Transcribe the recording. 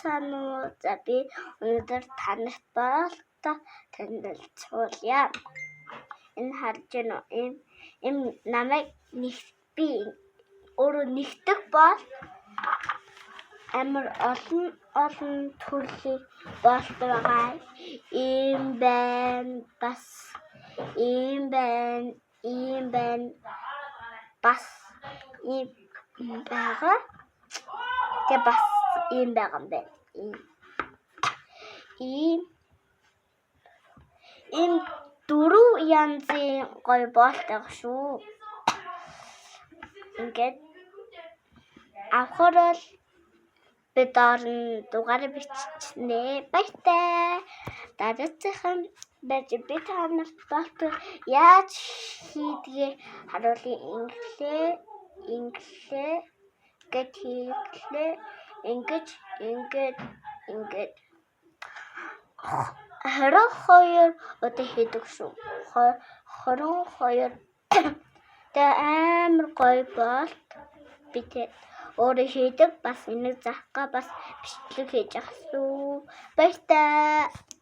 байна уу? За би өнөөдөр танарт болтой танилцуулъя. Энэ харж байна уу? Им намайг би өөрөө нэгдэх бол амар олон төрлийн болт байгаа. Ийм байна, бас ийм байна, ийм байна, бас ийм байгаа. Тэ бас ийм байгаа юм байна. Ийм дөрвөн янзын гоё болт байгаа шүү. Ингээд авахаар л бид орон дугаараа биччихнэ. Баяртай. Дараагийн байж би танарт болт яаж хийдгийг харуулъя. Инглээ гэж хийлээ. Ингээд 22 удаа хийдэг шүү. 22 тэ амар гоё болт бид өөрөө хийдэг. Бас энийг заахгаа бас бичлэг хийж ах шүү. Баяртай.